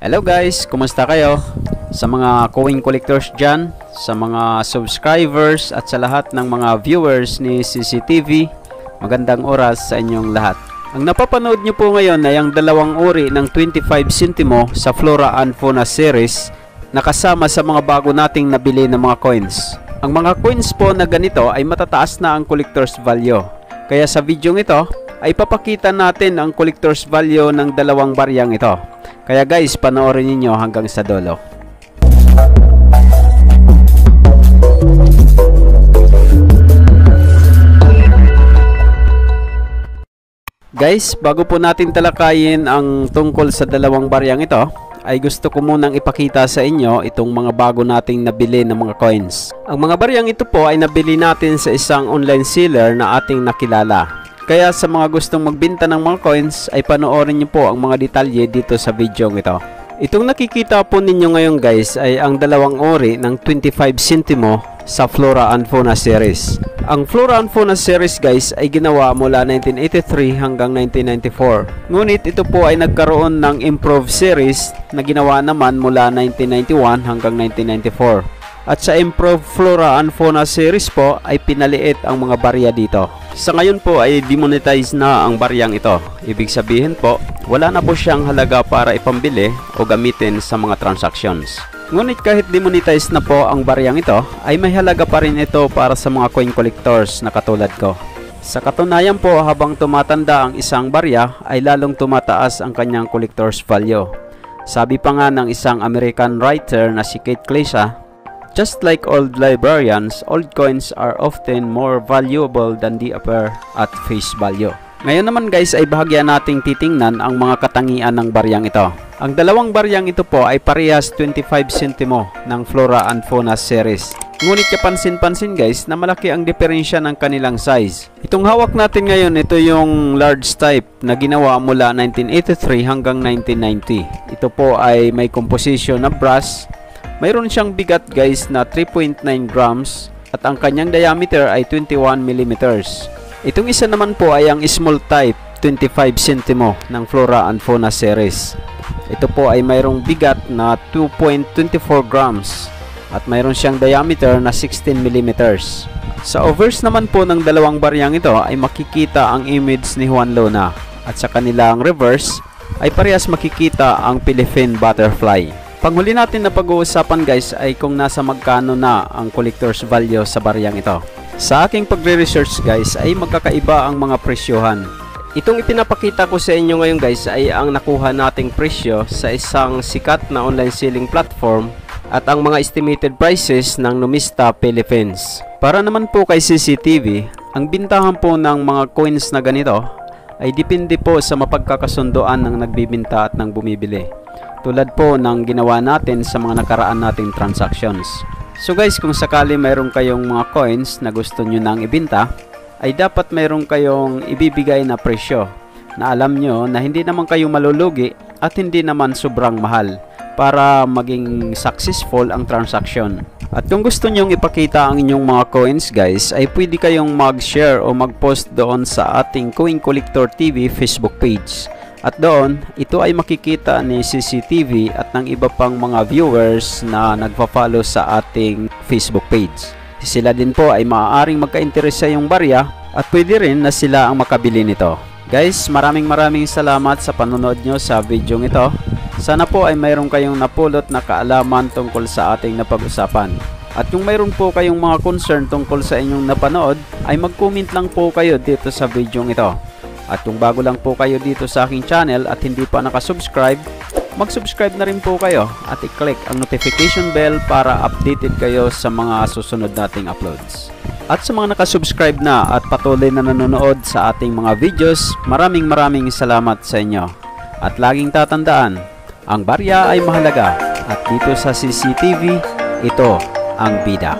Hello guys, kumusta kayo? Sa mga coin collectors dyan, sa mga subscribers at sa lahat ng mga viewers ni CCTV, magandang oras sa inyong lahat. Ang napapanood nyo po ngayon ay ang dalawang uri ng 25 centimo sa Flora and Fauna series na kasama sa mga bago nating nabili ng mga coins. Ang mga coins po na ganito ay matataas na ang collector's value. Kaya sa video ito ay papakita natin ang collector's value ng dalawang baryang ito. Kaya guys, panoorin niyo hanggang sa dulo. Guys, bago po natin talakayin ang tungkol sa dalawang baryang ito, ay gusto ko munang ipakita sa inyo itong mga bago nating nabili ng mga coins. Ang mga baryang ito po ay nabili natin sa isang online seller na ating nakilala. Kaya sa mga gustong magbenta ng mga coins ay panoorin niyo po ang mga detalye dito sa video ito. Itong nakikita po ninyo ngayon guys ay ang dalawang uri ng 25 centimo sa Flora and Fauna series. Ang Flora and Fauna series guys ay ginawa mula 1983 hanggang 1994. Ngunit ito po ay nagkaroon ng improved series na ginawa naman mula 1991 hanggang 1994. At sa improved Flora and Fauna series po ay pinaliit ang mga barya dito. Sa ngayon po ay demonetize na ang baryang ito. Ibig sabihin po, wala na po siyang halaga para ipambili o gamitin sa mga transactions. Ngunit kahit demonetize na po ang baryang ito, ay may halaga pa rin ito para sa mga coin collectors na katulad ko. Sa katunayan po, habang tumatanda ang isang barya, ay lalong tumataas ang kanyang collector's value. Sabi pa nga ng isang American writer na si Kate Klesa, "Just like old librarians, old coins are often more valuable than they appear at face value." Ngayon naman guys ay bahagya nating titingnan ang mga katangian ng baryang ito. Ang dalawang baryang ito po ay parehas 25 centimo ng Flora and Fauna series. Ngunit kapansin-pansin guys na malaki ang diferensya ng kanilang size. Itong hawak natin ngayon, ito yung large type na ginawa mula 1983 hanggang 1990. Ito po ay may composition na brass. Mayroon siyang bigat guys na 3.9 grams at ang kanyang diameter ay 21 millimeters. Itong isa naman po ay ang small type 25 centimo ng Flora and Fauna series. Ito po ay mayroong bigat na 2.24 grams at mayroon siyang diameter na 16 millimeters. Sa overs naman po ng dalawang baryang ito ay makikita ang image ni Juan Luna at sa kanilang reverse ay parehas makikita ang Philippine butterfly. Panghuli natin na pag-uusapan guys ay kung nasa magkano na ang collector's value sa baryang ito. Sa aking pagre-research guys ay magkakaiba ang mga presyohan. Itong ipinapakita ko sa inyo ngayon guys ay ang nakuha nating presyo sa isang sikat na online selling platform at ang mga estimated prices ng Numista Philippines. Para naman po kay CCTV, ang bintahan po ng mga coins na ganito ay depende po sa mapagkakasundoan ng nagbibinta at ng bumibili. Tulad po ng ginawa natin sa mga nakaraan nating transactions. So guys, kung sakali mayroon kayong mga coins na gusto nyo nang ibinta, ay dapat mayroon kayong ibibigay na presyo na alam nyo na hindi naman kayo malulugi at hindi naman sobrang mahal para maging successful ang transaction. At kung gusto nyong ipakita ang inyong mga coins guys, ay pwede kayong mag-share o mag-post doon sa ating Coin Collector TV Facebook page. At doon, ito ay makikita ni CCTV at ng iba pang mga viewers na nagpa-follow sa ating Facebook page. Sila din po ay maaaring magka-interest sa iyong barya at pwede rin na sila ang makabili nito. Guys, maraming salamat sa panonood nyo sa video ito. Sana po ay mayroon kayong napulot na kaalaman tungkol sa ating napag-usapan. At kung mayroon po kayong mga concern tungkol sa inyong napanood, ay mag-comment lang po kayo dito sa video ito. At kung bago lang po kayo dito sa aking channel at hindi pa nakasubscribe, mag-subscribe na rin po kayo at i-click ang notification bell para updated kayo sa mga susunod nating uploads. At sa mga nakasubscribe na at patuloy na nanonood sa ating mga videos, maraming salamat sa inyo. At laging tatandaan, ang barya ay mahalaga at dito sa CCTV, ito ang bida.